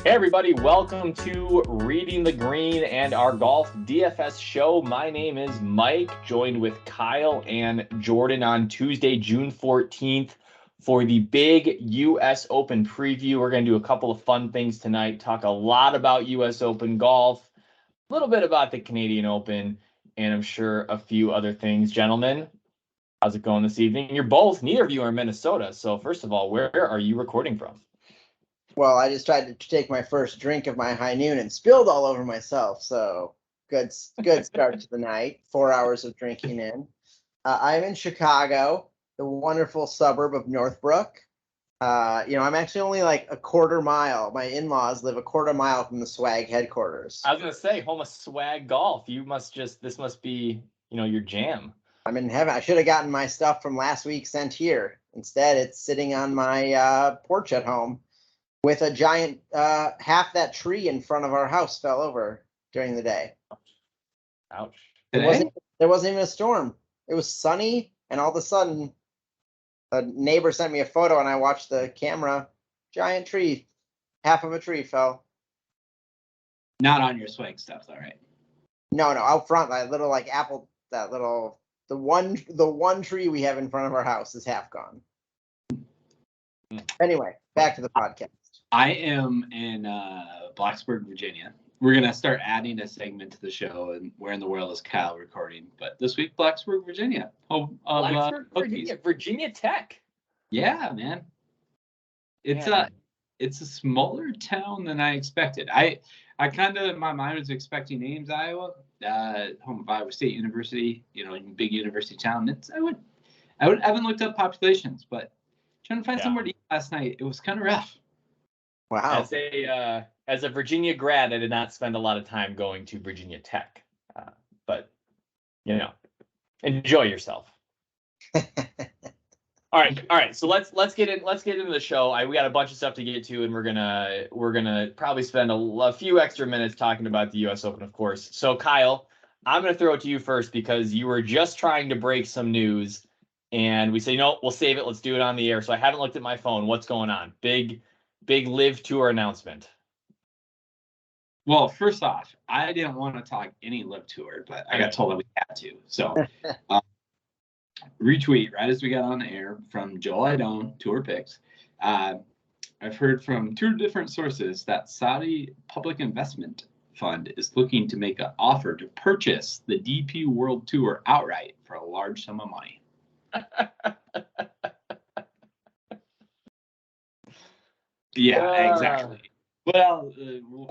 Hey everybody, welcome to Reading the Green and our golf DFS show. My name is Mike, joined with Kyle and Jordan on Tuesday, June 14th for the big US Open preview. We're going to do a couple of fun things tonight, talk a lot about US Open golf, a little bit about the Canadian Open, and I'm sure a few other things. Gentlemen, how's it going this evening? Neither of you are in Minnesota. So first of all, where are you recording from? Well, I just tried to take my first drink of my high noon and spilled all over myself. So good start to the night. 4 hours of drinking in. I'm in Chicago, the wonderful suburb of Northbrook. I'm actually only like a quarter mile. My in-laws live a quarter mile from the swag headquarters. I was gonna say, home of swag golf. This must be, your jam. I'm in heaven. I should have gotten my stuff from last week sent here. Instead, it's sitting on my porch at home. With a giant, half that tree in front of our house fell over during the day. Ouch. There wasn't even a storm. It was sunny, and all of a sudden, a neighbor sent me a photo, and I watched the camera. Giant tree, half of a tree fell. Not on your swag stuff, though, right? No, out front, that little the one tree we have in front of our house is half gone. Anyway, back to the podcast. I am in Blacksburg, Virginia. We're going to start adding a segment to the show, and where in the world is Kyle recording? But this week, Blacksburg, Virginia. Virginia Tech. Yeah, man. It's a smaller town than I expected. I kind of, in my mind, was expecting Ames, Iowa, home of Iowa State University, big university town. I haven't looked up populations, but trying to find somewhere to eat last night, it was kind of rough. Wow. As a Virginia grad, I did not spend a lot of time going to Virginia Tech, but enjoy yourself. All right. So let's get into the show. We got a bunch of stuff to get to, and we're gonna probably spend a few extra minutes talking about the U.S. Open, of course. So Kyle, I'm gonna throw it to you first because you were just trying to break some news, and we said, we'll save it. Let's do it on the air. So I haven't looked at my phone. What's going on? Big LIV Tour announcement. Well, first off, I didn't want to talk any LIV Tour, but I got told that we had to. So retweet right as we got on the air from Joel Idone, Tour Picks. I've heard from two different sources that Saudi Public Investment Fund is looking to make an offer to purchase the DP World Tour outright for a large sum of money. Yeah, exactly. Well,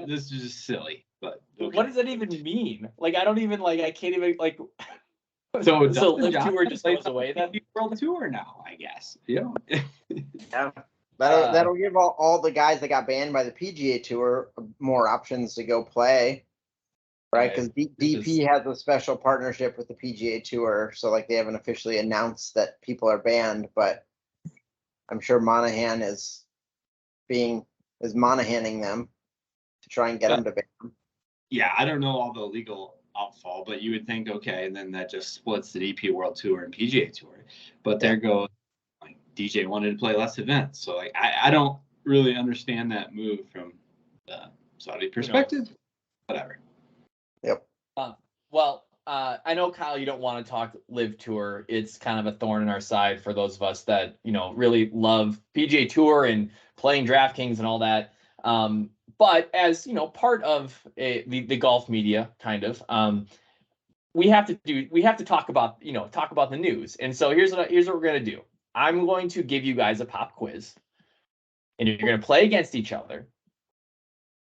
this is just silly, but okay. What does that even mean? I don't even I can't even So LIV Tour just goes away then? World Tour now, I guess. Yeah. That'll give all the guys that got banned by the PGA Tour more options to go play, right? Because DP has a special partnership with the PGA Tour, so they haven't officially announced that people are banned, but I'm sure Monahan is Monahaning them to try and get them to ban them. Yeah, I don't know all the legal outfall, but you would think, okay, then that just splits the DP World Tour and PGA Tour. But there goes, DJ wanted to play less events. So I don't really understand that move from the Saudi perspective. Whatever. Yep. I know, Kyle, you don't want to talk LIV Tour. It's kind of a thorn in our side for those of us that, really love PGA Tour and playing DraftKings and all that. But as, part of the golf media, kind of, we have to talk about the news. And so here's what we're going to do. I'm going to give you guys a pop quiz, and you're going to play against each other.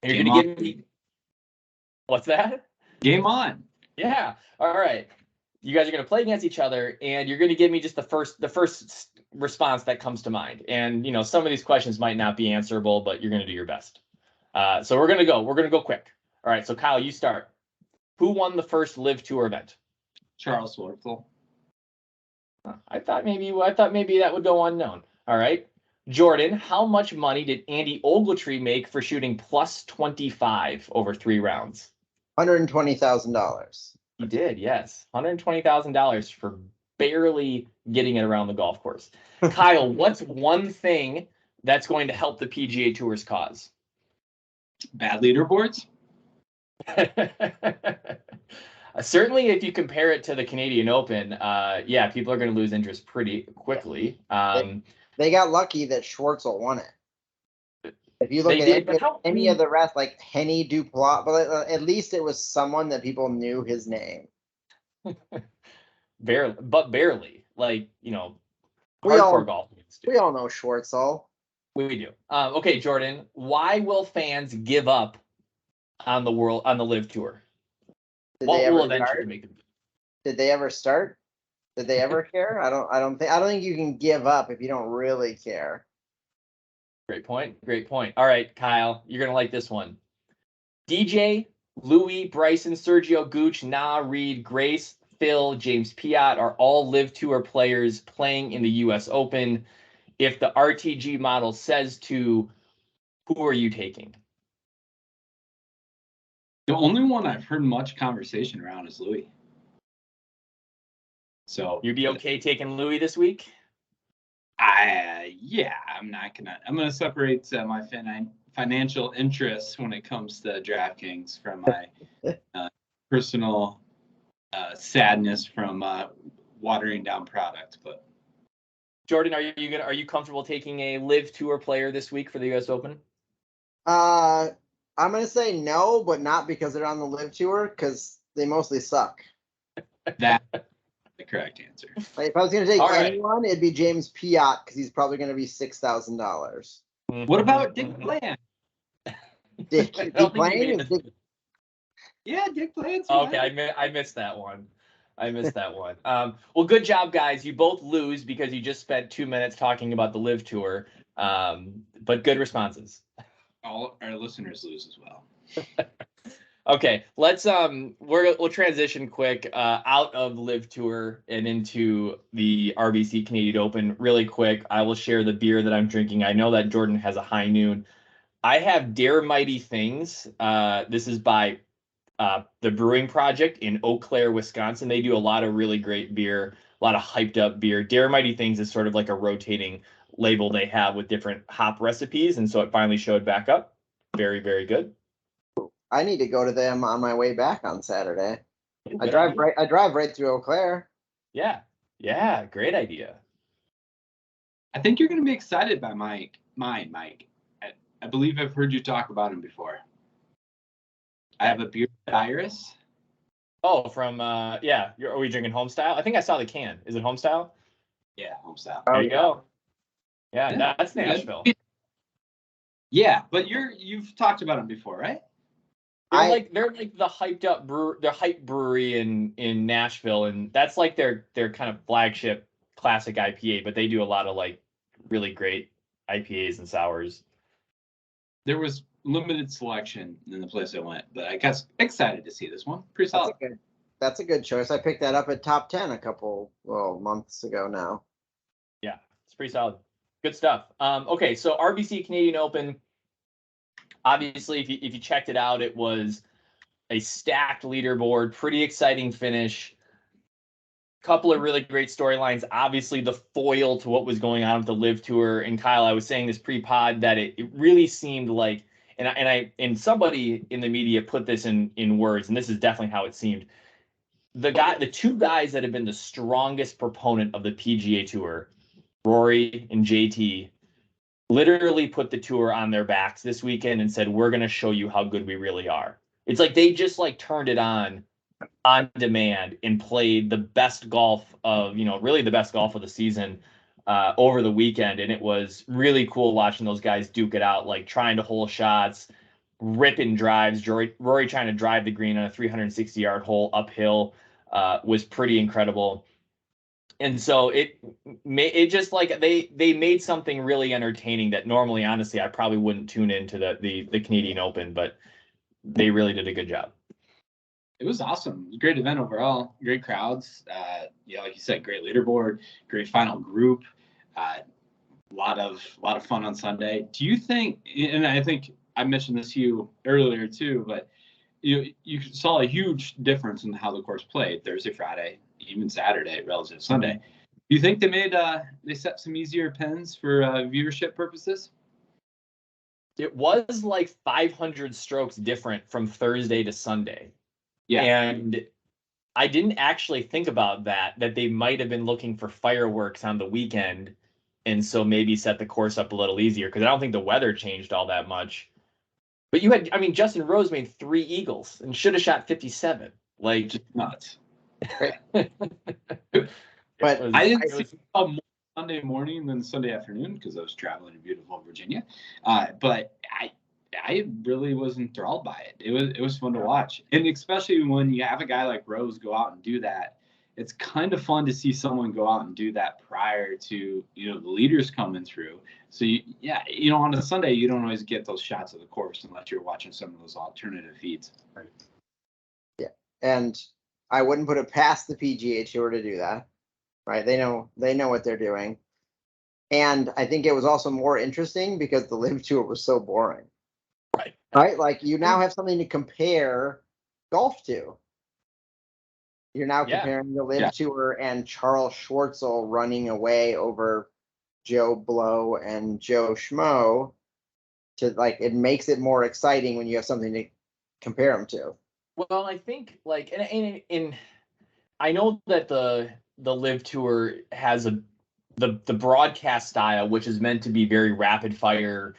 And you're going to give me, what's that? Game on. Yeah. All right. You guys are going to play against each other, and you're going to give me just the first response that comes to mind. And, some of these questions might not be answerable, but you're going to do your best. So we're going to go quick. All right. So Kyle, you start. Who won the first LIV Tour event? Charles Schwartzel. I thought maybe that would go unknown. All right. Jordan, how much money did Andy Ogletree make for shooting plus 25 over 3 rounds? $120,000. He did, yes. $120,000 for barely getting it around the golf course. Kyle, what's one thing that's going to help the PGA Tour's cause? Bad leaderboards? Certainly, if you compare it to the Canadian Open, yeah, people are going to lose interest pretty quickly. They got lucky that Schwartzel won it. If you look They at did, but any of the rest, like Henny Duplat, but at least it was someone that people knew his name. barely. Like, We all hardcore golf fans do. We all know Schwartzel. We do. Okay, Jordan, why will fans give up on the LIV Tour? What will eventually make them? Did they ever start? Did they ever care? I don't think you can give up if you don't really care. Great point. All right, Kyle, you're gonna like this one. DJ, Louis, Bryson, Sergio, Gooch, Reed, Grace, Phil, James Piot are all LIV Tour players playing in the U.S. Open. If the RTG model says to, who are you taking? The only one I've heard much conversation around is Louis. So you'd be okay taking Louis this week? Yeah, I'm gonna separate my financial interests when it comes to DraftKings from my personal sadness from watering down product. But Jordan, are you comfortable taking a LIV Tour player this week for the U.S. Open? I'm gonna say no, but not because they're on the LIV Tour, because they mostly suck. That's the correct answer. Like, if I was gonna take anyone, it'd be James Piot, because he's probably gonna be $6,000. What about Dick Bland? Dick Bland? Yeah, Dick Bland. Okay, I missed that one. Well, good job, guys. You both lose because you just spent 2 minutes talking about the LIV Tour. But good responses. All our listeners lose as well. Okay, let's we'll transition quick out of LIV Tour and into the RBC Canadian Open really quick. I will share the beer that I'm drinking. I know that Jordan has a High Noon. I have Dare Mighty Things. This is by the Brewing Projekt in Eau Claire, Wisconsin. They do a lot of really great beer, a lot of hyped up beer. Dare Mighty Things is sort of like a rotating label they have with different hop recipes, and so it finally showed back up. Very, very good. I need to go to them on my way back on Saturday. I drive right through Eau Claire. Yeah, great idea. I think you're going to be excited by Mike. I believe I've heard you talk about him before. I have a beer, Iris. Oh, from are we drinking Homestyle? I think I saw the can. Is it Homestyle? Yeah, Homestyle. There you go. Yeah, that's Nashville. Yeah, but you've talked about them before, right? They're like the hyped up hype brewery in Nashville, and that's like their kind of flagship classic IPA, but they do a lot of like really great IPAs and sours. There was limited selection in the place I went, but I got excited to see this one. Pretty solid. That's a good choice. I picked that up at top 10 a couple months ago now. Yeah, it's pretty solid. Good stuff. Okay, so RBC Canadian Open. Obviously, if you checked it out, it was a stacked leaderboard, pretty exciting finish. Couple of really great storylines. Obviously, the foil to what was going on with the LIV Tour. And Kyle, I was saying this pre-pod that it really seemed like, and somebody in the media put this in words, and this is definitely how it seemed. The two guys that have been the strongest proponent of the PGA Tour, Rory and JT, literally put the tour on their backs this weekend and said, we're going to show you how good we really are. It's like they just like turned it on demand and played the best golf of, really the best golf of the season over the weekend. And it was really cool watching those guys duke it out, like trying to hole shots, ripping drives. Rory trying to drive the green on a 360-yard hole uphill was pretty incredible. And so it just like they made something really entertaining that normally, honestly, I probably wouldn't tune into the Canadian Open, but they really did a good job. It was awesome. It was a great event overall. Great crowds. Like you said, great leaderboard, great final group. A lot of fun on Sunday. Do you think? And I think I mentioned this to you earlier too, but you saw a huge difference in how the course played Thursday, Friday, even Saturday relative to Sunday. Do you think they set some easier pins for viewership purposes? it was like 500 strokes different from Thursday to Sunday. Yeah. And I didn't actually think about that they might have been looking for fireworks on the weekend. And so maybe set the course up a little easier because I don't think the weather changed all that much. But you had, I mean, Justin Rose made 3 eagles and should have shot 57. Like, Just nuts. But I didn't see more Sunday morning than Sunday afternoon because I was traveling in beautiful Virginia. But I really was enthralled by it. It was fun to watch, and especially when you have a guy like Rose go out and do that. It's kind of fun to see someone go out and do that prior to the leaders coming through. So on a Sunday you don't always get those shots of the course unless you're watching some of those alternative feeds. Right. Yeah, and I wouldn't put it past the PGA Tour to do that. Right? They know what they're doing, and I think it was also more interesting because the LIV Tour was so boring. Right. Right? Like you now have something to compare golf to. You're now comparing the LIV Tour and Charles Schwartzel running away over Joe Blow and Joe Schmo. It makes it more exciting when you have something to compare them to. Well, I think and I know that the LIV Tour has the broadcast style, which is meant to be very rapid fire,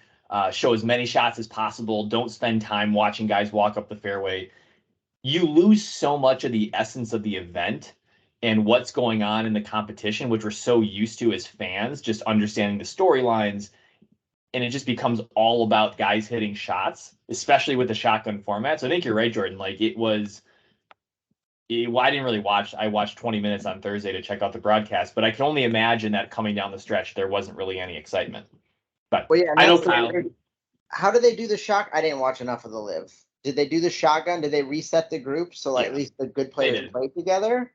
show as many shots as possible. Don't spend time watching guys walk up the fairway. You lose so much of the essence of the event and what's going on in the competition, which we're so used to as fans, just understanding the storylines. And it just becomes all about guys hitting shots, especially with the shotgun format. So I think you're right, Jordan. Like well, I didn't really watch. I watched 20 minutes on Thursday to check out the broadcast, but I can only imagine that coming down the stretch, there wasn't really any excitement. But well, yeah, I know Kyle. How do they do the shock? I didn't watch enough of the LIV. Did they do the shotgun? Did they reset the group so at least the good players play together?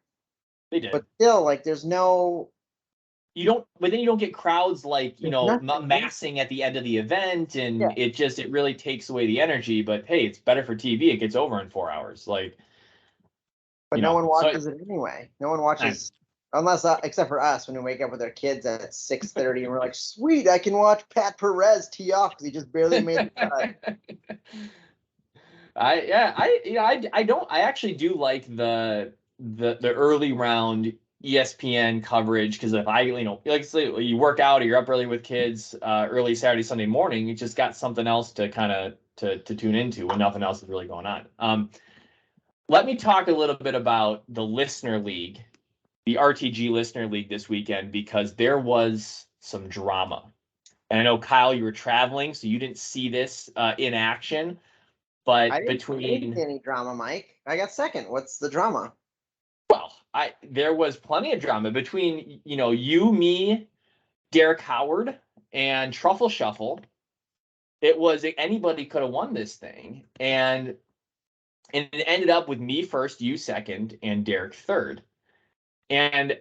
They did. But still, there's no. But then you don't get crowds massing at the end of the event, and it really takes away the energy. But hey, it's better for TV. It gets over in 4 hours. But no one watches it anyway. No one watches unless except for us when we wake up with our kids at 6:30 and we're like, sweet, I can watch Pat Perez tee off because he just barely made the cut. I actually do like the early round ESPN coverage because if like say you work out or you're up early with kids early Saturday, Sunday morning, you just got something else to kind of to tune into when nothing else is really going on. Let me talk a little bit about the Listener League, the RTG Listener League this weekend, because there was some drama. And I know, Kyle, you were traveling, so you didn't see this in action. But I didn't see any drama, Mike. I got second. What's the drama? Well, there was plenty of drama between you, me, Derek Howard, and Truffle Shuffle. It was anybody could have won this thing, and it ended up with me first, you second, and Derek third. And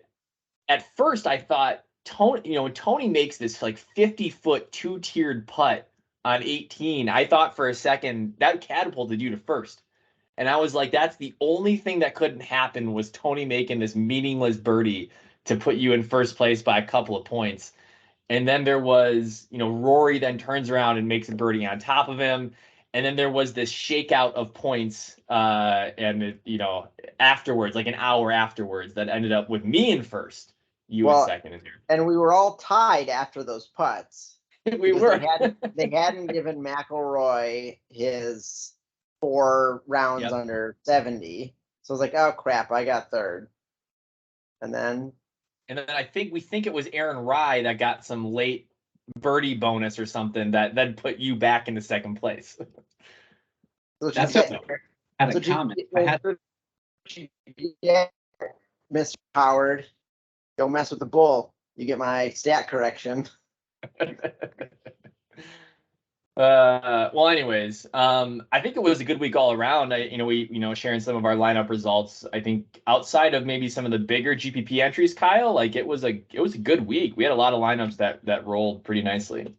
at first, I thought Tony makes this 50-foot 2-tiered putt on 18. I thought for a second that catapulted you to first. And I was like, that's the only thing that couldn't happen was Tony making this meaningless birdie to put you in first place by a couple of points. And then there was, Rory then turns around and makes a birdie on top of him. And then there was this shakeout of points, afterwards, like an hour afterwards, that ended up with me in first, you in second in here. And we were all tied after those putts. We were. They hadn't given McIlroy his 4 rounds under 70. So I was like, oh crap, I got third. And then we think it was Aaron Rye that got some late birdie bonus or something that then put you back into second place. So that's had a comment. Mr. Howard, don't mess with the bull. You get my stat correction. Well, anyways, I think it was a good week all around. We sharing some of our lineup results. I think outside of maybe some of the bigger GPP entries, Kyle, it was a good week. We had a lot of lineups that rolled pretty nicely.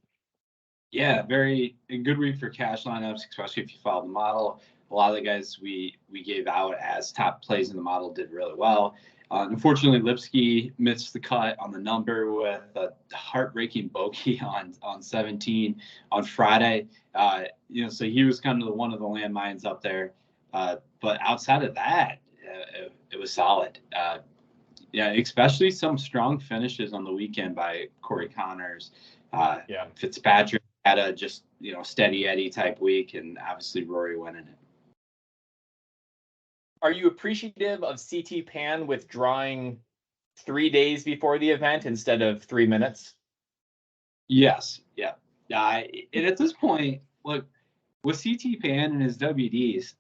Yeah, a good week for cash lineups, especially if you follow the model. A lot of the guys we gave out as top plays in the model did really well. Unfortunately, Lipsky missed the cut on the number with a heartbreaking bogey on 17 on Friday. So he was kind of one of the landmines up there. But outside of that, it was solid. Especially some strong finishes on the weekend by Corey Connors. Fitzpatrick had a just steady Eddie type week, and obviously Rory winning it. Are you appreciative of CT Pan withdrawing 3 days before the event instead of 3 minutes? Yes. Yeah. And at this point, look, with CT Pan and his WDs,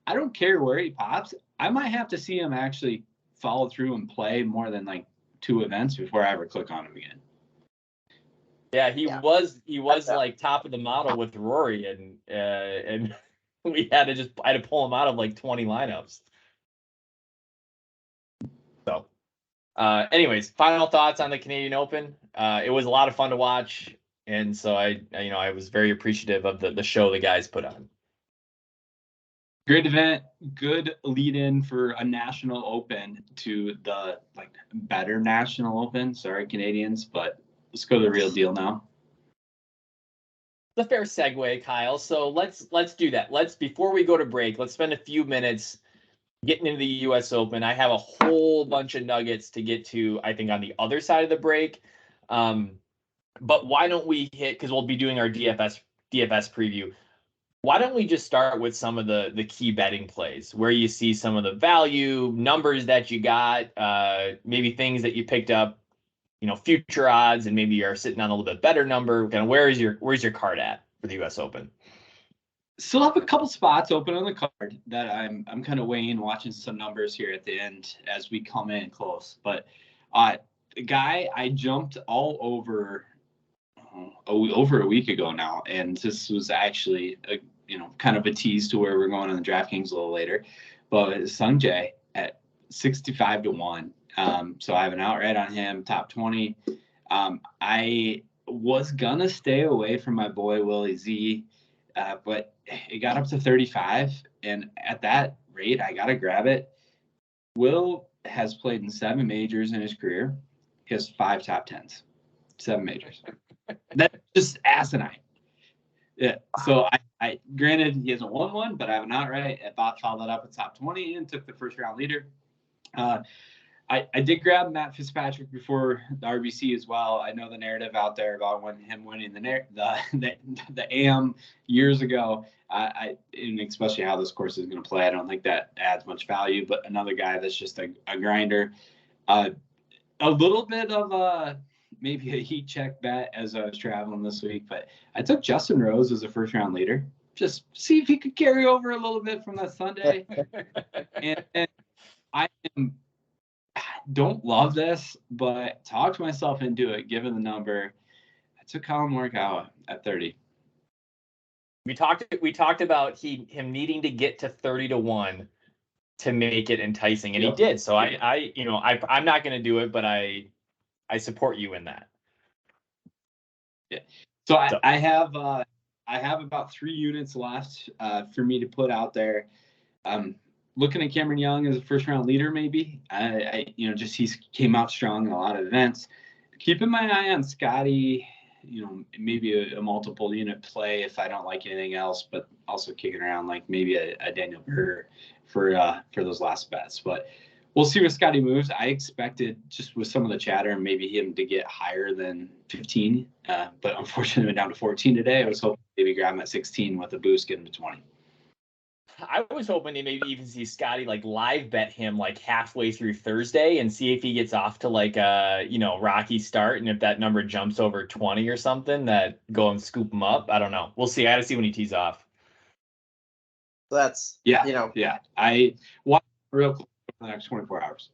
I don't care where he pops. I might have to see him actually follow through and play more than like 2 events before I ever click on him again. Yeah, he was like top of the model with Rory, and I had to pull him out of like 20 lineups. So, anyways, final thoughts on the Canadian Open. It was a lot of fun to watch, and so I was very appreciative of the show the guys put on. Great event, good lead in for a national open to the better national open. Sorry, Canadians, but let's go to the real deal now. It's a fair segue, Kyle. So let's do that. Before we go to break, let's spend a few minutes getting into the U.S. Open. I have a whole bunch of nuggets to get to, I think, on the other side of the break. But why don't we hit, because we'll be doing our DFS preview. Why don't we just start with some of the key betting plays where you see some of the value numbers that you got, maybe things that you picked up, future odds, and maybe you're sitting on a little bit better number. Kind of where's your card at for the U.S. Open? Still have a couple spots open on the card that I'm kind of weighing, watching some numbers here at the end as we come in close. But the guy I jumped all over a week ago now, and this was actually kind of a tease to where we're going on the DraftKings a little later. But Sung Jae at 65-1. So I have an outright on him, top 20. I was gonna stay away from my boy Willie Z, but it got up to 35, and at that rate, I gotta grab it. Will has played in 7 majors in his career. He has 5 top 10s, 7 majors. That's just asinine. Yeah. So I granted he hasn't won one, but I have an outright. I followed up with top 20 and took the first round leader. I did grab Matt Fitzpatrick before the RBC as well. I know the narrative out there about him winning the AM years ago. And especially how this course is going to play, I don't think that adds much value. But another guy that's just a grinder. A little bit of maybe a heat check bet as I was traveling this week, but I took Justin Rose as a first round leader. Just see if he could carry over a little bit from that Sunday. and I don't love this, but talked myself into it given the number. I took Colin Morikawa at 30. We talked about him needing to get to 30-1 to make it enticing, and he did. So I'm not going to do it, but I support you in that. Yeah. So I have about 3 units left for me to put out there. Looking at Cameron Young as a first round leader, maybe. He came out strong in a lot of events. Keeping my eye on Scotty, maybe a multiple unit play if I don't like anything else, but also kicking around like maybe a Daniel Berger for those last bets. But we'll see where Scotty moves. I expected, just with some of the chatter, maybe him to get higher than 15, but unfortunately went down to 14 today. I was hoping maybe grab him at 16 with a boost, get him to 20. I was hoping to maybe even see Scotty live bet him halfway through Thursday and see if he gets off to a rocky start, and if that number jumps over 20 or something, that go and scoop him up. I don't know. We'll see. I gotta see when he tees off. So that's I watch real close for the next 24 hours.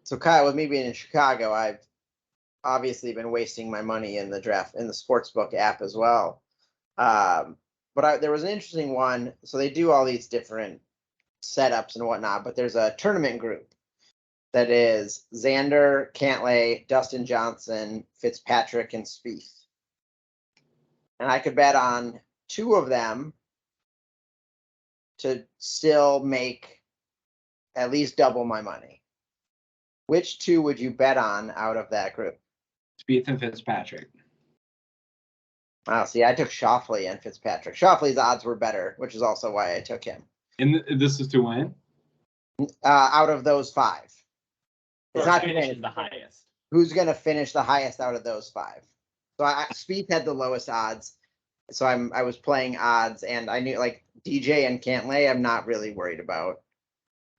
So Kyle, with me being in Chicago, I've obviously been wasting my money in the sportsbook app as well. But there was an interesting one. So they do all these different setups and whatnot, but there's a tournament group that is Xander, Cantlay, Dustin Johnson, Fitzpatrick, and Spieth. And I could bet on 2 of them to still make at least double my money. Which two would you bet on out of that group? Spieth and Fitzpatrick. Oh, see, I took Schauffele and Fitzpatrick. Schauffele's odds were better, which is also why I took him. And this is to win? Out of those 5. It's not finishes the highest. Who's going to finish the highest out of those 5? So Spieth had the lowest odds. So I was playing odds, and I knew like DJ and Cantlay I'm not really worried about.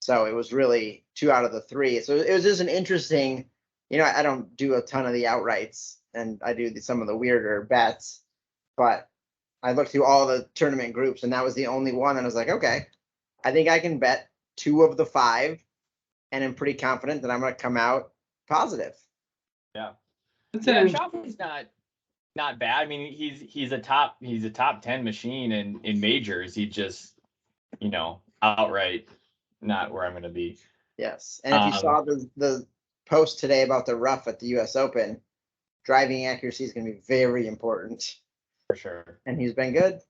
So it was really 2 out of the 3. So it was just an interesting, I don't do a ton of the outrights, and I do some of the weirder bets, but I looked through all the tournament groups, and that was the only one. And I was like, okay, I think I can bet 2 of the 5, and I'm pretty confident that I'm going to come out positive. Yeah. Schauffele's not bad. I mean, he's a top 10 machine in majors. He just, outright not where I'm going to be. Yes. And if you saw the post today about the rough at the US Open, driving accuracy is going to be very important. For sure. And he's been good.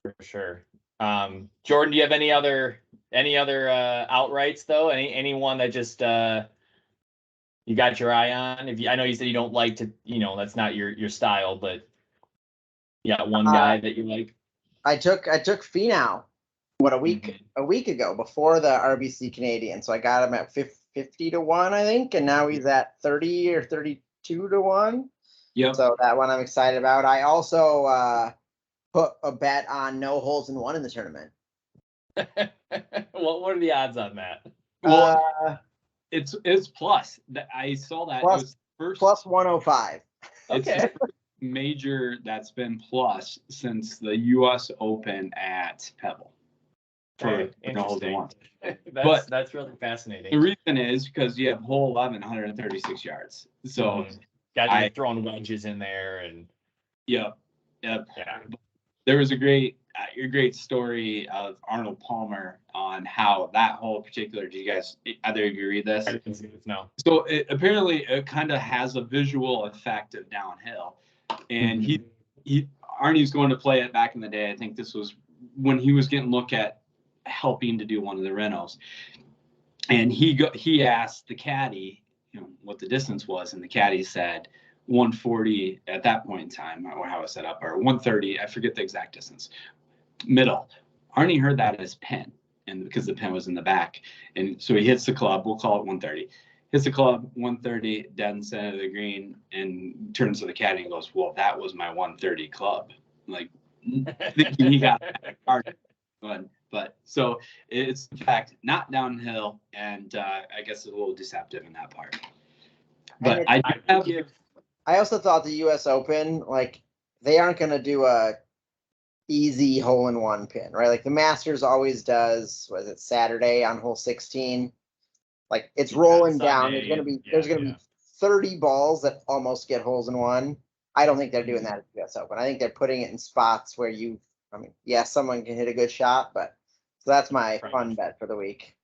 For sure. Jordan, do you have any other outrights though? Anyone that just you got your eye on? I know you said you don't like to, that's not your style, but you got one guy that you like. I took Finau a week ago before the RBC Canadian. So I got him at 50-1, I think, and now he's at 30 or 32-1. Yep. So that one I'm excited about. I also put a bet on no holes in one in the tournament. What are the odds on that? Well, it's plus. I saw that. Plus, it was first plus 105. It's Okay. the first major that's been plus since the U.S. Open at Pebble. Interesting. That's really fascinating. The reason is because you have hole 11, 136 yards. So guys are throwing wedges in there, and yep. Yeah. There was a great story of Arnold Palmer on how that whole particular. Do you guys either of you read this? I didn't see this. No. So apparently it kind of has a visual effect of downhill, and Arnie's going to play it back in the day. I think this was when he was getting looked at helping to do one of the renos, and he asked the caddy, what the distance was, and the caddy said 140 at that point in time, or how it was set up, or 130. I forget the exact distance. Middle. Arnie heard that as pin, and because the pin was in the back, and so he hits the club. We'll call it 130. Hits the club 130, dead in center of the green, and turns to the caddy and goes, "Well, that was my 130 club." Like thinking he got hard. But so it's in fact not downhill, and I guess it's a little deceptive in that part. But I also thought the U.S. Open, like, they aren't going to do a easy hole-in-one pin, right? Like the Masters always does. Was it Saturday on hole 16? Like it's rolling down. There's going to be 30 balls that almost get holes in one. I don't think they're doing that at the U.S. Open. I think they're putting it in spots where someone can hit a good shot, but so that's my fun bet for the week.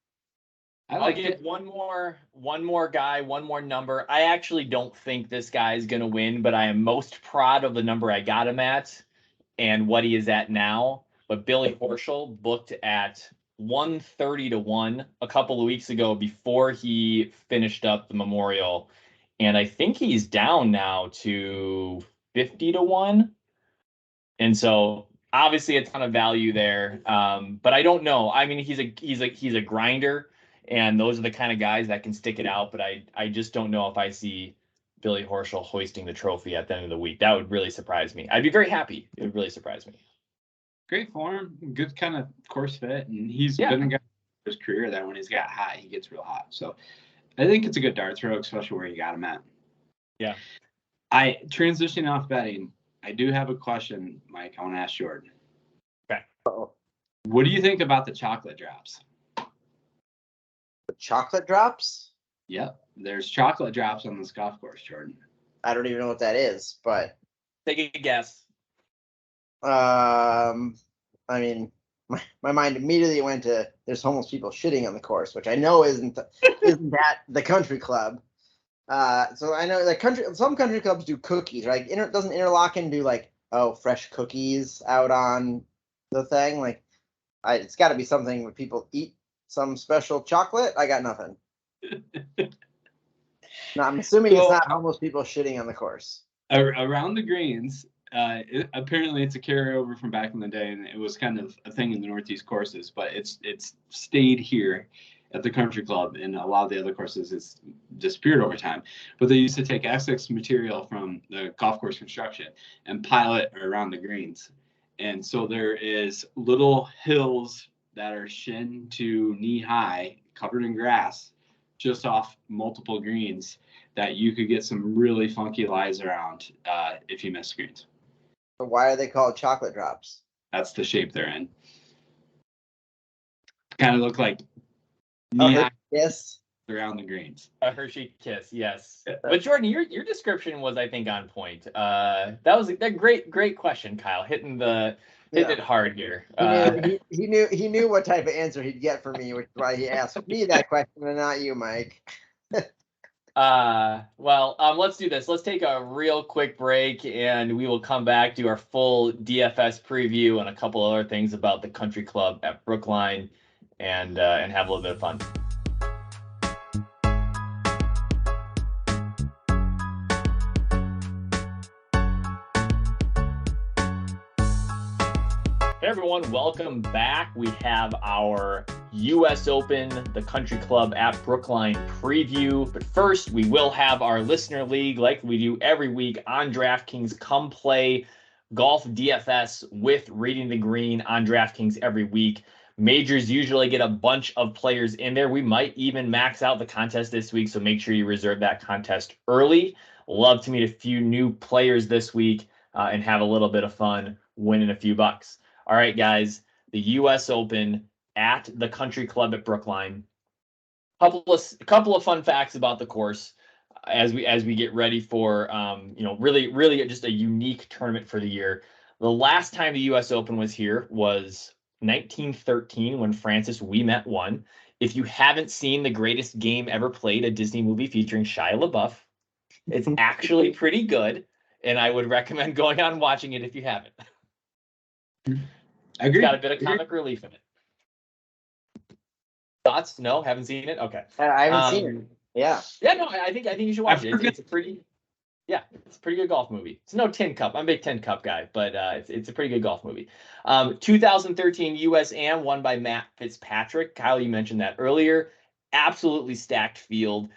I'll give one more guy, one more number. I actually don't think this guy is going to win, but I am most proud of the number I got him at and what he is at now. But Billy Horschel booked at 130-1 a couple of weeks ago before he finished up the Memorial. And I think he's down now to 50-1. And so obviously a ton of value there. But I don't know. I mean, he's a grinder. And those are the kind of guys that can stick it out. But I just don't know if I see Billy Horschel hoisting the trophy at the end of the week. That would really surprise me. I'd be very happy. It would really surprise me. Great form, good kind of course fit. And he's been a guy in his career that when he's got hot, he gets real hot. So I think it's a good dart throw, especially where you got him at. Yeah. Transitioning off betting, I do have a question, Mike. I want to ask Jordan. Okay. What do you think about the chocolate drops? The chocolate drops? Yep. There's chocolate drops on this golf course, Jordan. I don't even know what that is, but take a guess. I mean, my mind immediately went to there's homeless people shitting on the course, which I know isn't that the country club. So I know some country clubs do cookies, right? Doesn't Interlaken do fresh cookies out on the thing? Like, it's got to be something where people eat some special chocolate. I got nothing. No, I'm assuming it's So- not homeless people shitting on the course. Around the greens, apparently it's a carryover from back in the day, and it was kind of a thing in the Northeast courses, but it's stayed here at the country club, and a lot of the other courses it's disappeared over time. But they used to take excess material from the golf course construction and pile it around the greens. And so there is little hills that are shin to knee high, covered in grass, just off multiple greens, that you could get some really funky lies around if you miss greens. So why are they called chocolate drops? That's the shape they're in. Kind of look like Oh, knee high yes. around the greens. A Hershey Kiss, yes. But Jordan, your description was, I think, on point. That was a great question, Kyle. Hitting it hard here. He knew what type of answer he'd get from me, which is why he asked me that question and not you, Mike. Let's do this. Let's take a real quick break, and we will come back, do our full DFS preview and a couple other things about the country club at Brookline, and have a little bit of fun. Hey everyone, welcome back. We have our US Open, the country club at Brookline preview. But first, we will have our listener league like we do every week on DraftKings. Come play golf DFS with Reading the Green on DraftKings every week. Majors usually get a bunch of players in there. We might even max out the contest this week, so make sure you reserve that contest early. Love to meet a few new players this week and have a little bit of fun winning a few bucks. All right, guys, the U.S. Open at the country club at Brookline. Couple of fun facts about the course as we get ready for really just a unique tournament for the year. The last time the U.S. Open was here was 1913 when Francis Ouimet won. If you haven't seen The Greatest Game Ever Played, a Disney movie featuring Shia LaBeouf, it's actually pretty good, and I would recommend going out and watching it if you haven't. I agree. It's got a bit of comic relief in it. Thoughts? No, haven't seen it. Okay. I haven't seen it. Yeah. Yeah, no, I think you should watch it. It's a pretty good golf movie. It's no Tin Cup. I'm a big Tin Cup guy, but it's a pretty good golf movie. 2013 US Am won by Matt Fitzpatrick. Kyle, you mentioned that earlier. Absolutely stacked field.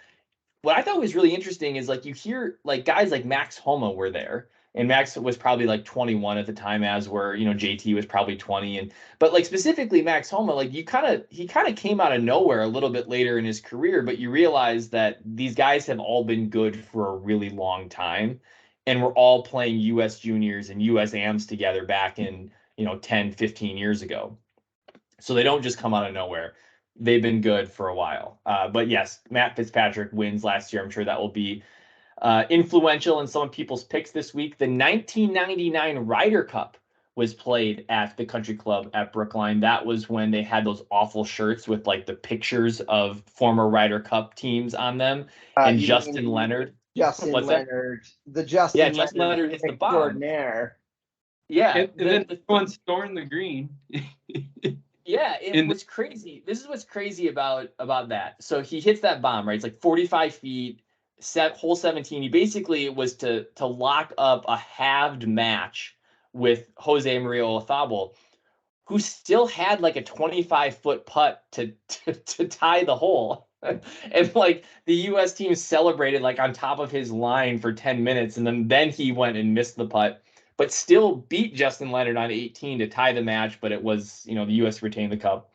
What I thought was really interesting is you hear guys like Max Homa were there. And Max was probably 21 at the time, as were, JT was probably 20. But specifically Max Homa, he kind of came out of nowhere a little bit later in his career, but you realize that these guys have all been good for a really long time. And we're all playing US juniors and US AMs together back in, 10, 15 years ago. So they don't just come out of nowhere. They've been good for a while. But yes, Matt Fitzpatrick wins last year. I'm sure that will be influential in some people's picks this week. The 1999 Ryder Cup was played at the country club at Brookline. That was when they had those awful shirts with the pictures of former Ryder Cup teams on them. And Justin Leonard. Justin Leonard. The Justin Leonard hits the bomb. Extraordinaire. Yeah. And then the one's throwing the green. Yeah, it was crazy. This is what's crazy about that. So he hits that bomb, right? It's 45 feet. Hole 17, he basically was to lock up a halved match with Jose Maria Olazabal, who still had a 25-foot putt to tie the hole. And the US team celebrated on top of his line for 10 minutes, and then he went and missed the putt, but still beat Justin Leonard on 18 to tie the match. But it was, the US retained the cup,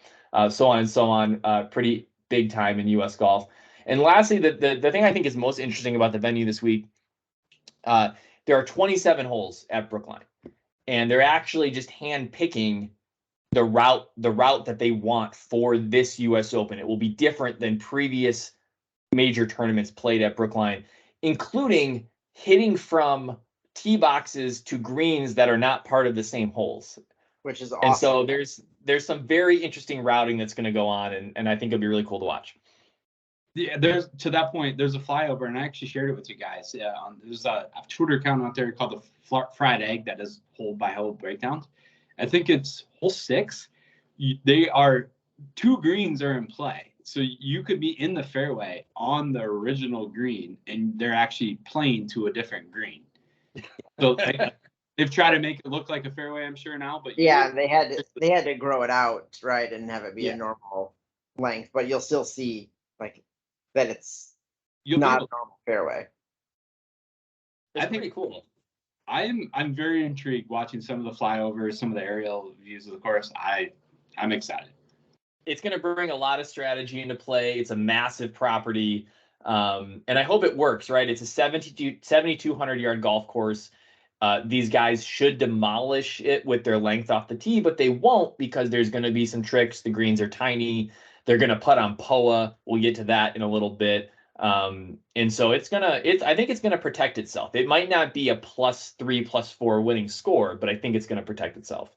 so on and so on. Pretty big time in US golf. And lastly, the thing I think is most interesting about the venue this week, there are 27 holes at Brookline, and they're actually just hand picking the route that they want for this U.S. Open. It will be different than previous major tournaments played at Brookline, including hitting from tee boxes to greens that are not part of the same holes. Which is awesome. And so there's some very interesting routing that's going to go on, and I think it'll be really cool to watch. Yeah, to that point, there's a flyover, and I actually shared it with you guys. There's a Twitter account out there called the Fried Egg that does hole by hole breakdowns. I think it's hole 6. They are 2 greens are in play. So you could be in the fairway on the original green, and they're actually playing to a different green. So they've tried to make it look like a fairway, I'm sure now. But Yeah, they had to grow it out, right, and have it be Yeah. a normal length, but you'll still see like that it's you'll be not able, a normal fairway. It's I think- pretty cool. I'm very intrigued watching some of the flyovers, some of the aerial views of the course. I'm excited. It's going to bring a lot of strategy into play. It's a massive property. And I hope it works, right? It's a 7,200 yard golf course. These guys should demolish it with their length off the tee, but they won't because there's going to be some tricks. The greens are tiny. They're going to putt on POA. We'll get to that in a little bit. And so I think it's going to protect itself. It might not be a +3, +4 winning score, but I think it's going to protect itself.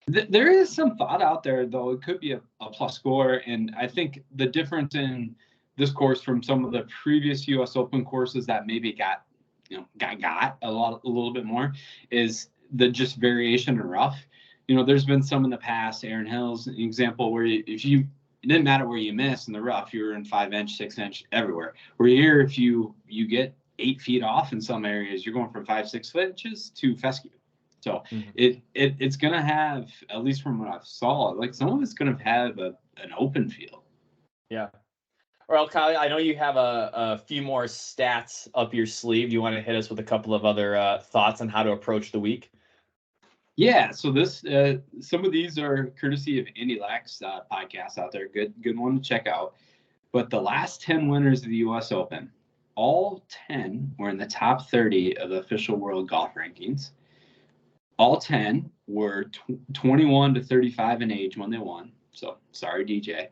There is some thought out there, though. It could be a plus score. And I think the difference in this course from some of the previous U.S. Open courses that maybe got a little bit more is the just variation in rough. There's been some in the past, Aaron Hill's an example, where it didn't matter where you missed in the rough, you were in 5-inch, 6-inch, everywhere. Where here, if you get 8 feet off in some areas, you're going from 5-6 inches to fescue. So it's going to have, at least from what I saw, like some of it's going to have an open feel. Yeah. Well, Kyle, I know you have a few more stats up your sleeve. Do you want to hit us with a couple of other thoughts on how to approach the week? Yeah, so this some of these are courtesy of Andy Lack's podcast out there. Good one to check out. But the last 10 winners of the U.S. Open, all 10 were in the top 30 of the official world golf rankings. All 10 were 21 to 35 in age when they won. So sorry, DJ.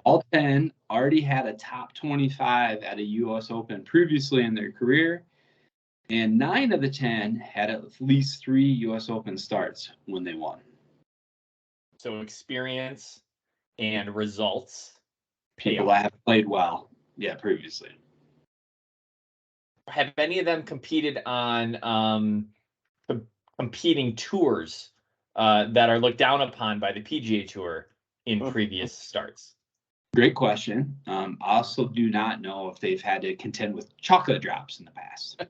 All 10 already had a top 25 at a U.S. Open previously in their career. And 9 of the 10 had at least 3 U.S. Open starts when they won. So experience and results. People that have played well, previously. Have any of them competed on competing tours that are looked down upon by the PGA Tour in previous starts? Great question. I also do not know if they've had to contend with chocolate drops in the past.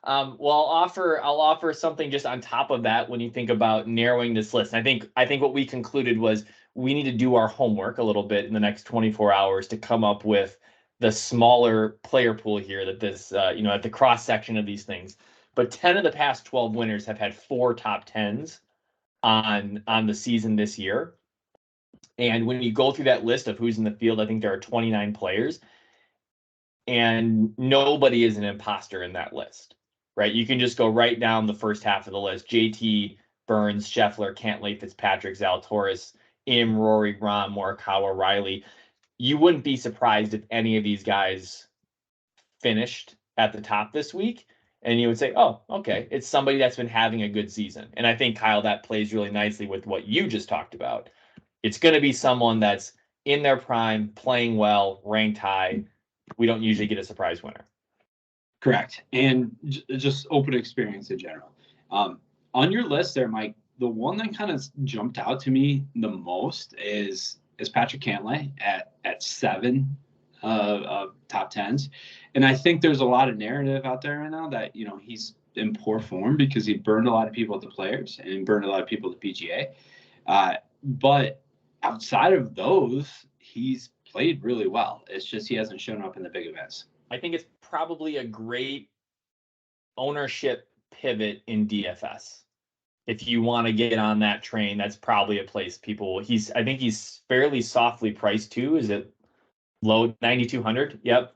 Well, I'll offer something just on top of that when you think about narrowing this list. I think what we concluded was we need to do our homework a little bit in the next 24 hours to come up with the smaller player pool here that this, at the cross section of these things. But 10 of the past 12 winners have had 4 top 10s on the season this year. And when you go through that list of who's in the field, I think there are 29 players, and nobody is an imposter in that list, right? You can just go right down the first half of the list: JT, Burns, Scheffler, Cantlay, Fitzpatrick, Zalatoris, Im, Rory, Rahm, Morikawa, Riley. You wouldn't be surprised if any of these guys finished at the top this week, and you would say, oh, okay, it's somebody that's been having a good season. And I think, Kyle, that plays really nicely with what you just talked about. It's going to be someone that's in their prime, playing well, ranked high. We don't usually get a surprise winner. Correct. And just open experience in general. On your list there, Mike, the one that kind of jumped out to me the most is Patrick Cantlay at 7 top 10s. And I think there's a lot of narrative out there right now that, he's in poor form because he burned a lot of people at the Players and burned a lot of people at the PGA. But outside of those, he's played really well. It's just he hasn't shown up in the big events. I think it's probably a great ownership pivot in DFS. If you want to get on that train, that's probably a place people. I think he's fairly softly priced too. Is it low 9,200? Yep.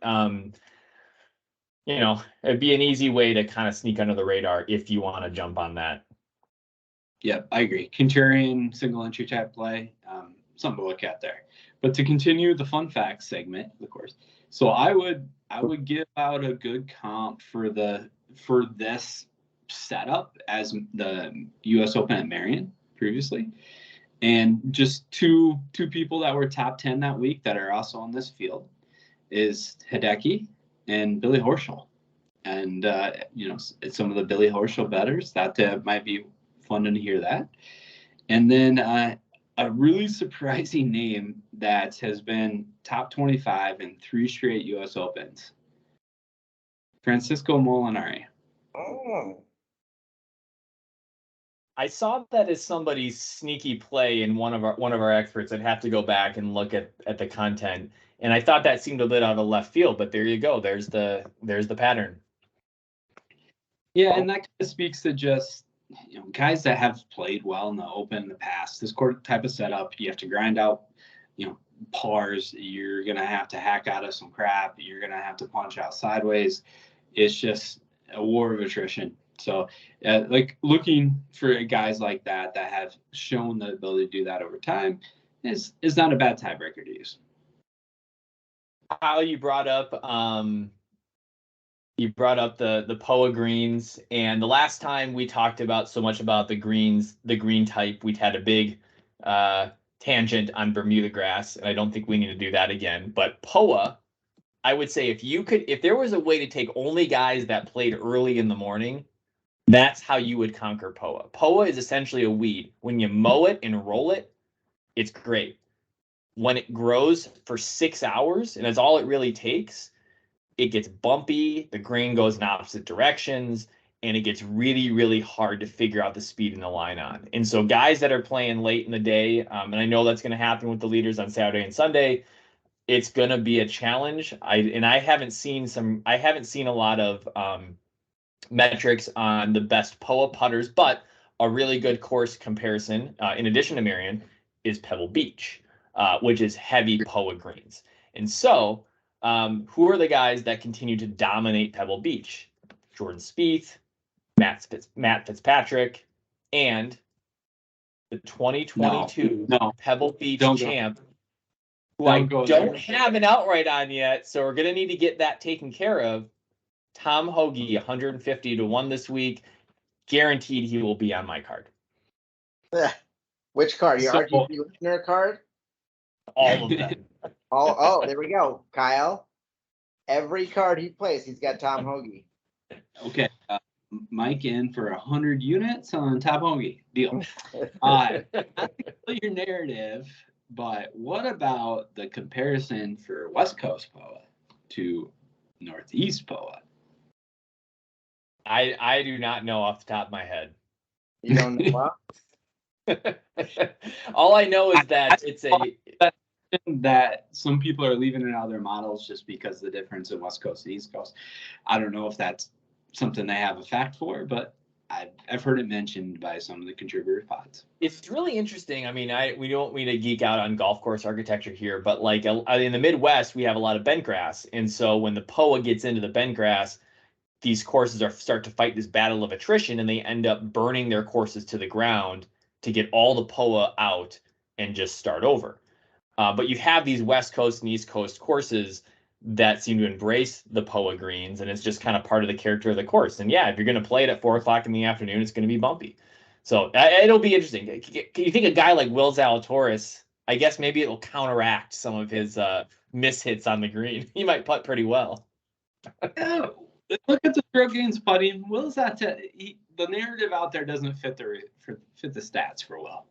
It'd be an easy way to kind of sneak under the radar if you want to jump on that. Yeah, I agree. Contrarian single entry type play, something to look at there. But to continue the fun facts segment, of course. So I would give out a good comp for this setup as the U.S. Open at Marion previously, and just two people that were top 10 that week that are also on this field is Hideki and Billy Horschel. And it's some of the Billy Horschel bettors that might be fun to hear that. And then a really surprising name that has been top 25 in 3 straight U.S. Opens. Francisco Molinari. Oh. I saw that as somebody's sneaky play in one of our experts. I'd have to go back and look at the content, and I thought that seemed a bit out of left field. But there you go. There's the pattern. Yeah, and that kind of speaks to just guys that have played well in the Open in the past. This court type of setup, you have to grind out, pars. You're gonna have to hack out of some crap. You're gonna have to punch out sideways. It's just a war of attrition. So, like looking for guys like that have shown the ability to do that over time is not a bad tiebreaker to use. Kyle, you brought up the POA greens, and the last time we talked about so much about the greens, the green type, we'd had a big tangent on Bermuda grass, and I don't think we need to do that again. But POA, I would say if there was a way to take only guys that played early in the morning, that's how you would conquer POA. POA is essentially a weed. When you mow it and roll it, it's great. When it grows for 6 hours, and that's all it really takes, it gets bumpy, the grain goes in opposite directions, and it gets really, really hard to figure out the speed in the line on. And so guys that are playing late in the day, and I know that's going to happen with the leaders on Saturday and Sunday, it's going to be a challenge. I haven't seen a lot of metrics on the best POA putters, but a really good course comparison, in addition to Marion, is Pebble Beach, which is heavy POA greens. And so, who are the guys that continue to dominate Pebble Beach? Jordan Spieth, Matt Fitzpatrick, and the 2022 Pebble Beach champ, who I don't have an outright on yet, so we're going to need to get that taken care of. Tom Hoge, 150 to 1 this week. Guaranteed he will be on my card. Which card? Your RGB listener card? All of them. Oh, there we go. Kyle. Every card he plays, he's got Tom Hoge. Okay. Mike in for 100 units on Tom Hoge. Deal. I think your narrative, but what about the comparison for West Coast POA to Northeast POA? I do not know off the top of my head. You don't know what? All I know is that it's that some people are leaving it out of their models just because of the difference in West Coast and East Coast. I don't know if that's something they have a fact for, but I've heard it mentioned by some of the contributor pods. It's really interesting. I mean, we don't mean to geek out on golf course architecture here, but like in the Midwest, we have a lot of bent grass, and so when the POA gets into the bent grass, these courses start to fight this battle of attrition, and they end up burning their courses to the ground to get all the POA out and just start over. But you have these West Coast and East Coast courses that seem to embrace the POA greens, and it's just kind of part of the character of the course. And yeah, if you're going to play it at 4 o'clock in the afternoon, it's going to be bumpy. So it'll be interesting. You think a guy like Will Zalatoris, I guess maybe it'll counteract some of his mishits on the green. He might putt pretty well. Look at the stroke gains putting. Will's the narrative out there doesn't fit the stats for Will.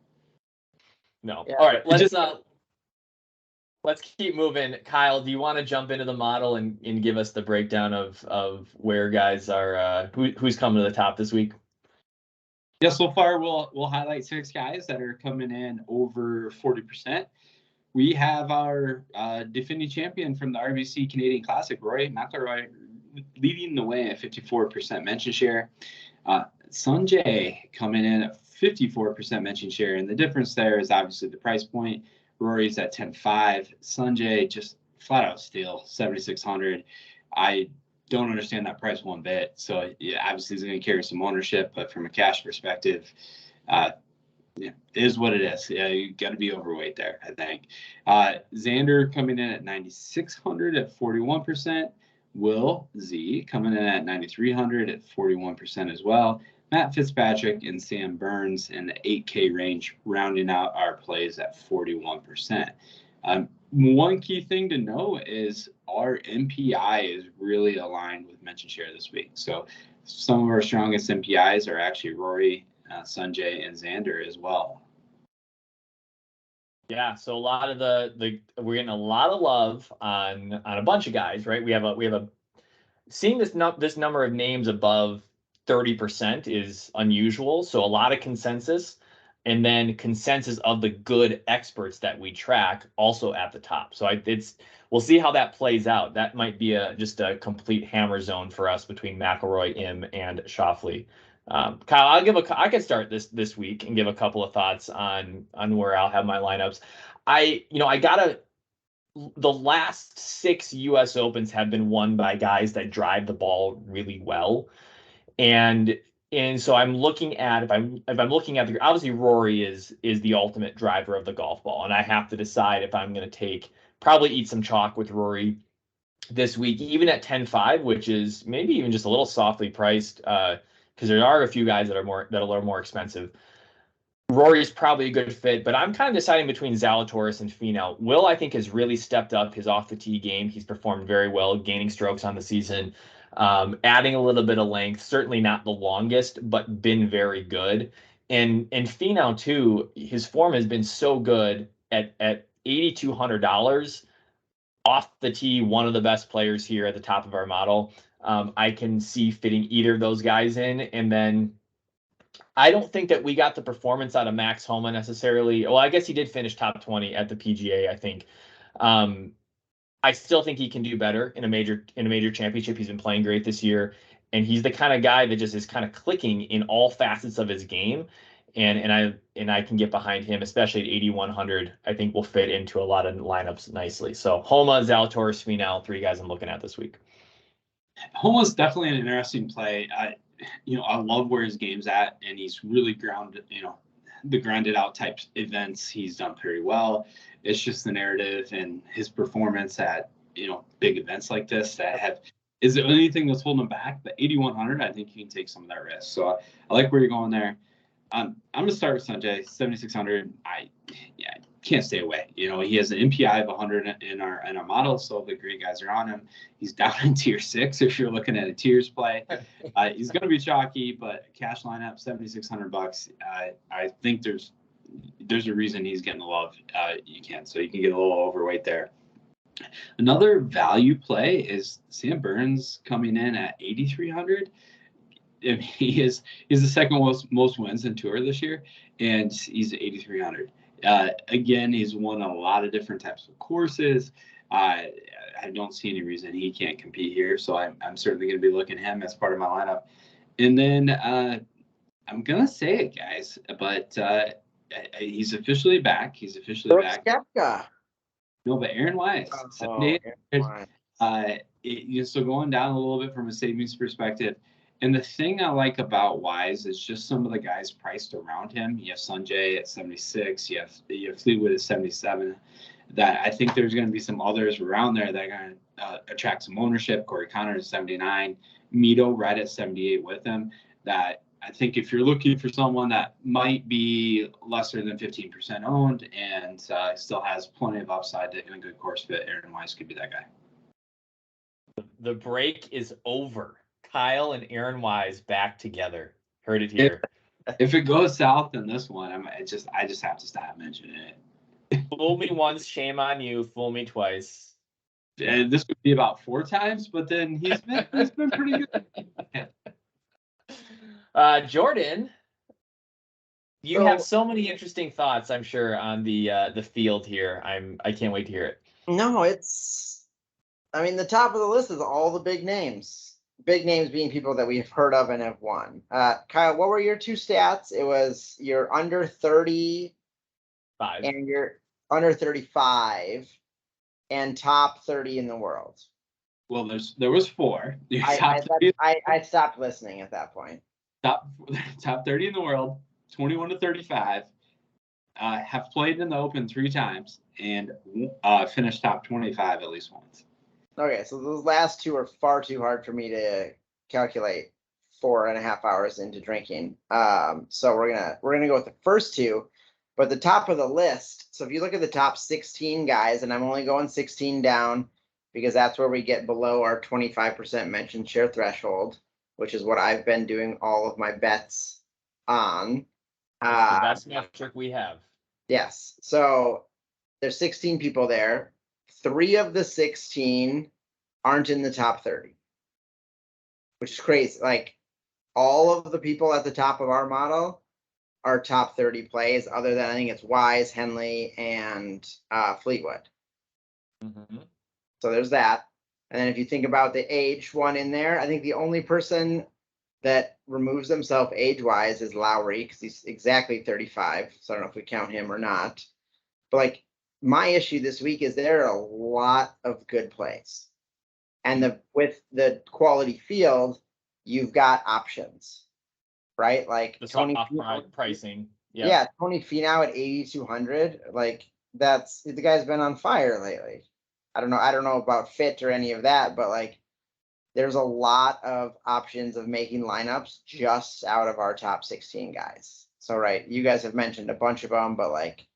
No. Yeah. All right, let's keep moving. Kyle, do you want to jump into the model and give us the breakdown of where guys are who's coming to the top this week? Yeah, so far we'll highlight 6 guys that are coming in over 40%. We have our defending champion from the RBC Canadian Classic, Rory McIlroy, leading the way at 54% mention share. Sanjay coming in at 54% mention share, and the difference there is obviously the price point. Rory's at 10.5. Sanjay just flat out steal, 7,600. I don't understand that price one bit. So yeah, obviously he's going to carry some ownership, but from a cash perspective, it is what it is. Yeah, you got to be overweight there, I think. Xander coming in at 9,600 at 41%. Will Z coming in at 9,300 at 41% as well. Matt Fitzpatrick and Sam Burns in the 8K range, rounding out our plays at 41%. One key thing to know is our MPI is really aligned with mention share this week. So some of our strongest MPIs are actually Rory, Sanjay, and Xander as well. Yeah, so a lot of the we're getting a lot of love on a bunch of guys, right? We have a seeing this number of names above 30% is unusual. So a lot of consensus, and then consensus of the good experts that we track also at the top. So we'll see how that plays out. That might be just a complete hammer zone for us between McElroy, Im, and Schauffele. Kyle, I could start this week and give a couple of thoughts on where I'll have my lineups. The last 6 U.S. Opens have been won by guys that drive the ball really well, and so I'm looking at if I'm looking at obviously Rory is the ultimate driver of the golf ball, and I have to decide if I'm going to probably eat some chalk with Rory this week, even at 10-5, which is maybe even just a little softly priced, because there are a few guys that are more expensive. Rory's probably a good fit, but I'm kind of deciding between Zalatoris and Finau. Will, I think, has really stepped up his off the tee game. He's performed very well, gaining strokes on the season, adding a little bit of length. Certainly not the longest, but been very good. And Finau too, his form has been so good at $8,200 off the tee. One of the best players here at the top of our model. I can see fitting either of those guys in, and then I don't think that we got the performance out of Max Homa necessarily. Well, I guess he did finish top 20 at the PGA, I think. I still think he can do better in a major championship. He's been playing great this year, and he's the kind of guy that just is kind of clicking in all facets of his game. And I can get behind him, especially at 8,100. I think will fit into a lot of lineups nicely. So Homa, Zalatoris, Finau, 3 guys I'm looking at this week. Homa's definitely an interesting play. I love where his game's at, and he's really grounded. The grounded out type events he's done pretty well. It's just the narrative and his performance at big events like this is there anything that's holding him back? The 8,100, I think you can take some of that risk. So I like where you're going there. I'm gonna start with Sanjay, 7,600. I can't stay away. He has an MPI of 100 in our model, so the great guys are on him. He's down in tier 6 if you're looking at a tiers play. He's going to be chalky, but cash lineup $7,600. I think there's a reason he's getting the love. You can get a little overweight there. Another value play is Sam Burns coming in at 8,300. He's the second most wins in Tour this year, and he's 8,300. Again, he's won a lot of different types of courses. I don't see any reason he can't compete here, so I'm certainly going to be looking at him as part of my lineup. And then I'm going to say it, guys, but he's officially back. He's officially back. Koepka. No, but Aaron Wise. So going down a little bit from a savings perspective. And the thing I like about Wise is just some of the guys priced around him. You have Sanjay at 76. You have Fleetwood at 77. That I think there's going to be some others around there that are going to attract some ownership. Corey Connor at 79. Mito right at 78 with him. That I think if you're looking for someone that might be lesser than 15% owned and still has plenty of upside in a good course fit, Aaron Wise could be that guy. The break is over. Kyle and Aaron Wise back together. Heard it here. If it goes south in this one, I just have to stop mentioning it. Fool me once, shame on you. Fool me twice. And this would be about 4 times, but then he's been pretty good. Jordan, you have so many interesting thoughts, I'm sure, on the field here. I can't wait to hear it. No, the top of the list is all the big names. Big names being people that we've heard of and have won. Kyle, what were your 2 stats? It was you're under 30 and you're under 35 and top 30 in the world. Well, there was 4. I stopped listening at that point. Top 30 in the world, 21 to 35, have played in the Open 3 times and finished top 25 at least once. Okay, so those last 2 are far too hard for me to calculate 4.5 hours into drinking. So we're gonna go with the first 2, but the top of the list. So if you look at the top 16 guys, and I'm only going 16 down because that's where we get below our 25% mentioned share threshold, which is what I've been doing all of my bets on. That's the best metric we have. Yes. So There's 16 people there. 3 of the 16 aren't in the top 30, which is crazy. Like all of the people at the top of our model are top 30 plays, other than I think it's Wise, Henley, and Fleetwood. Mm-hmm. So there's that. And then if you think about the age one in there, I think the only person that removes himself age-wise is Lowry, because he's exactly 35. So I don't know if we count him or not. But like my issue this week is there are a lot of good plays. And with the quality field, you've got options, right? Like The Tony soft pricing. Yep. Yeah, Tony Finau at 8,200. Like that's the guy's been on fire lately. I don't know about fit or any of that, but like there's a lot of options of making lineups just out of our top 16 guys. So right, you guys have mentioned a bunch of them, but like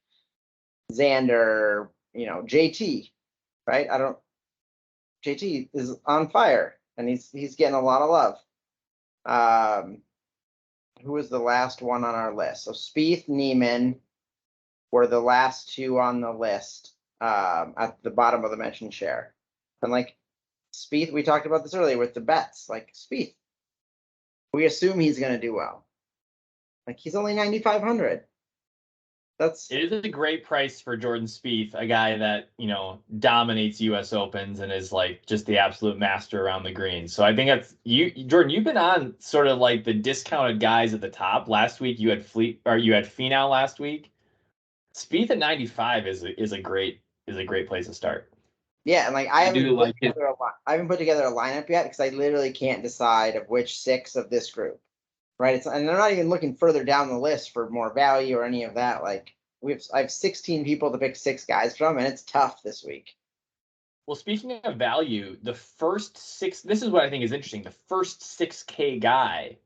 Xander, JT, right? JT is on fire and he's getting a lot of love. Who was the last one on our list? So Spieth, Neiman were the last 2 on the list at the bottom of the mentioned share. And like Spieth, we talked about this earlier with the bets. Like Spieth, we assume he's going to do well. Like he's only 9,500. It is a great price for Jordan Spieth, a guy that dominates U.S. Opens and is like just the absolute master around the green. So I think that's you, Jordan. You've been on sort of like the discounted guys at the top. Last week you had Finau last week. Spieth at 95 is a great place to start. Yeah, and like I haven't put together a lineup yet because I literally can't decide of which 6 of this group. Right. And they're not even looking further down the list for more value or any of that. Like I have 16 people to pick 6 guys from, and it's tough this week. Well, speaking of value, the first 6, this is what I think is interesting. The first 6K guy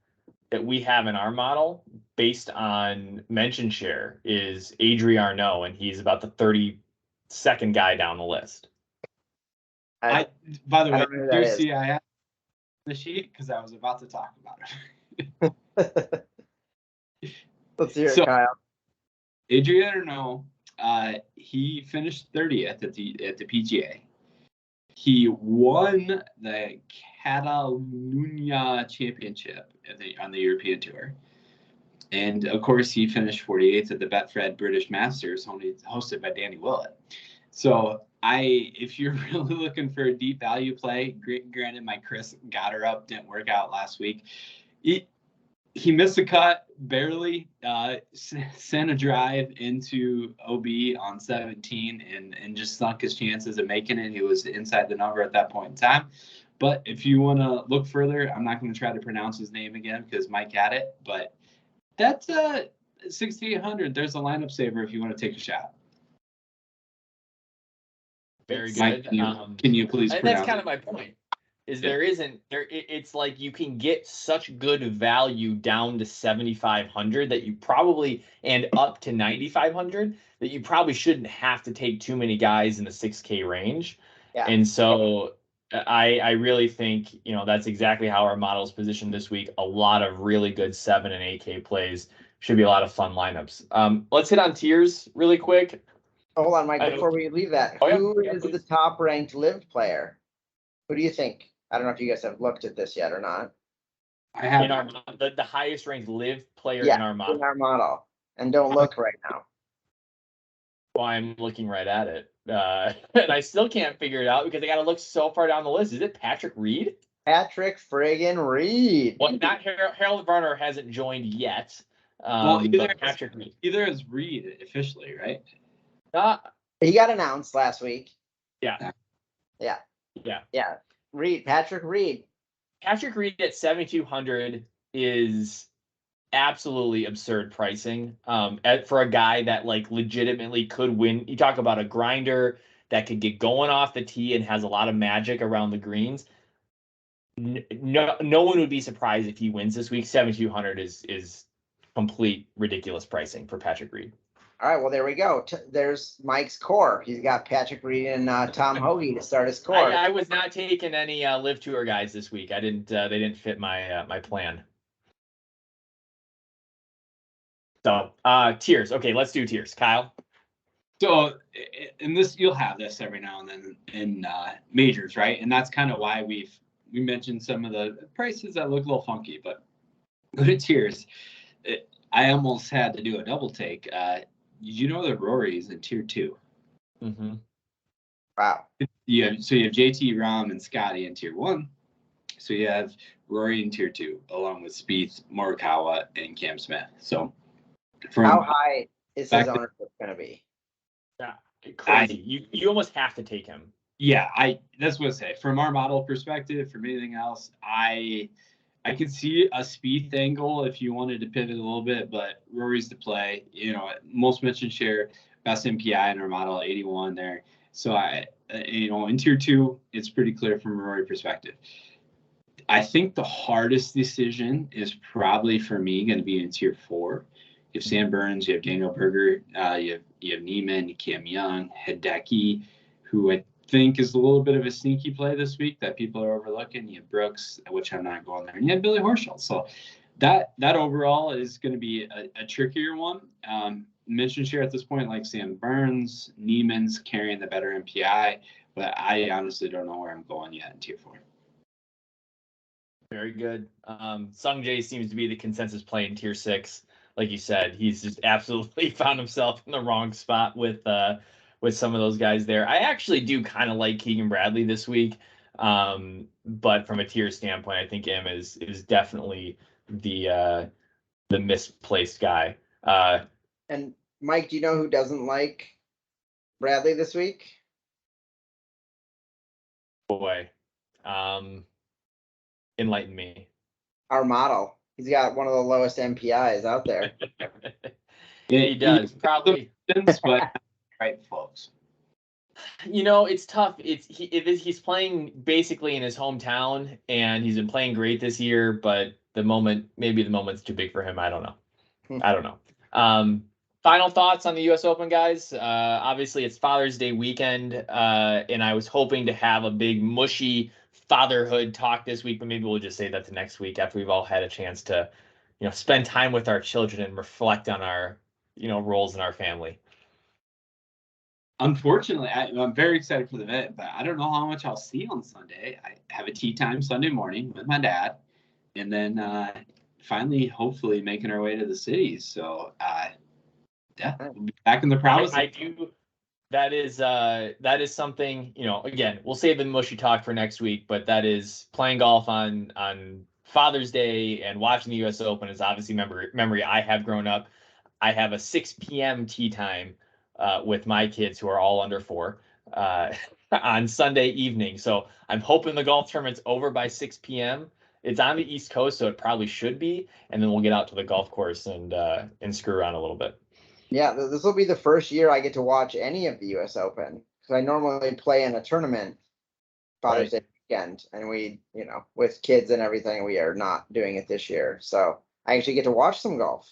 that we have in our model based on mention share is Adri Arnaud, and he's about the 32nd guy down the list. By the way, do see I have the sheet because I was about to talk about it. Let's hear it, Kyle. Adrian Arnaud, he finished 30th at the PGA. He won the Catalunya Championship on the European Tour. And of course, he finished 48th at the Betfred British Masters, hosted by Danny Willett. So if you're really looking for a deep value play, granted my Chris got her up, didn't work out last week. He missed the cut barely, sent a drive into OB on 17 and just sunk his chances of making it. He was inside the number at that point in time. But if you want to look further, I'm not going to try to pronounce his name again because Mike had it. But that's 6,800. There's a lineup saver if you want to take a shot. Very good. Mike, can you please pronounce that's kind of my point. It's like you can get such good value down to 7,500 that you probably, and up to 9,500 that you probably shouldn't have to take too many guys in the 6K range. Yeah. And so I really think, that's exactly how our model is positioned this week. A lot of really good 7 and 8K plays. Should be a lot of fun lineups. Let's hit on tiers really quick. Hold on, Mike, before we leave that, who is the top ranked LIV player? Who do you think? I don't know if you guys have looked at this yet or not. I have. In our the highest ranked LIV player in our model. In our model. And don't look right now. Well, I'm looking right at it. And I still can't figure it out because I got to look so far down the list. Is it Patrick Reed? Patrick friggin' Reed. Well, not Harold Varner hasn't joined yet. Patrick Reed. Either is Reed officially, right? He got announced last week. Yeah. Patrick Reed. Patrick Reed at 7,200 is absolutely absurd pricing. For a guy that like legitimately could win. You talk about a grinder that could get going off the tee and has a lot of magic around the greens. No one would be surprised if he wins this week. 7,200 is complete ridiculous pricing for Patrick Reed. All right, well, there we go. There's Mike's core. He's got Patrick Reed and Tom Hoagie to start his core. I was not taking any LIV Tour guys this week. I didn't. They didn't fit my plan. So tiers. Okay, let's do tiers. Kyle. So, and this, you'll have this every now and then in majors, right? And that's kind of why we mentioned some of the prices that look a little funky, but go to tiers. I almost had to do a double take. Did you know that Rory's in tier 2? Mm-hmm. Wow. You have JT, Rom, and Scotty in tier 1. So you have Rory in tier 2, along with Spieth, Morikawa, and Cam Smith. So How high is his ownership going to be? Yeah, crazy. You almost have to take him. Yeah, that's what I say. From our model perspective, from anything else, I could see a Spieth angle if you wanted to pivot a little bit, but Rory's the play. You know, most mentioned share, best MPI in our model, 81 there. So in tier 2, it's pretty clear from a Rory perspective. I think the hardest decision is probably for me going to be in tier 4. You have Sam Burns, you have Daniel Berger, you have Neiman, Cam Young, Hideki, who I think is a little bit of a sneaky play this week that people are overlooking. You have Brooks, which I'm not going there, and you have Billy Horschel. So that overall is going to be a trickier one. Mention share at this point, like Sam Burns, Neiman's carrying the better MPI, but I honestly don't know where I'm going yet in tier 4. Very good. Sung Jae seems to be the consensus play in tier 6. Like you said, he's just absolutely found himself in the wrong spot with some of those guys there. I actually do kind of like Keegan Bradley this week, but from a tier standpoint, I think him is definitely the misplaced guy. And Mike, do you know who doesn't like Bradley this week? Boy, enlighten me. Our model. He's got one of the lowest MPIs out there. He does probably, but right, folks. You know, it's tough. He's playing basically in his hometown, and he's been playing great this year. But maybe the moment's too big for him. I don't know. Final thoughts on the U.S. Open, guys. Obviously, it's Father's Day weekend, and I was hoping to have a big mushy fatherhood talk this week, but maybe we'll just say that to next week after we've all had a chance to, spend time with our children and reflect on our, roles in our family. Unfortunately, I'm very excited for the event, but I don't know how much I'll see on Sunday. I have a tea time Sunday morning with my dad, and then finally, hopefully, making our way to the city. So, we'll be back in the prowess. I do. That is something, again, we'll save the mushy talk for next week, but that is playing golf on Father's Day and watching the U.S. Open is obviously memory I have grown up. I have a 6 p.m. tea time with my kids who are all under 4 on Sunday evening. So I'm hoping the golf tournament's over by 6 p.m. It's on the East Coast, so it probably should be. And then we'll get out to the golf course and screw around a little bit. Yeah, this will be the first year I get to watch any of the U.S. Open because I normally play in a tournament Father's Day weekend, and we, with kids and everything, we are not doing it this year. So I actually get to watch some golf.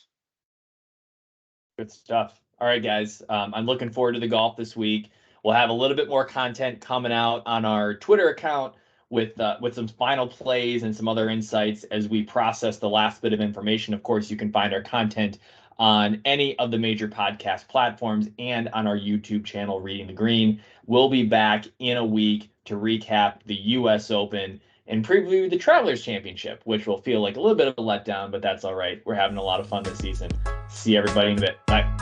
Good stuff. All right, guys. I'm looking forward to the golf this week. We'll have a little bit more content coming out on our Twitter account with some final plays and some other insights as we process the last bit of information. Of course, you can find our content on any of the major podcast platforms and on our YouTube channel, Reading the Green. We'll be back in a week to recap the U.S. Open and preview the Travelers Championship, which will feel like a little bit of a letdown, but that's all right. We're having a lot of fun this season. See everybody in a bit. Bye.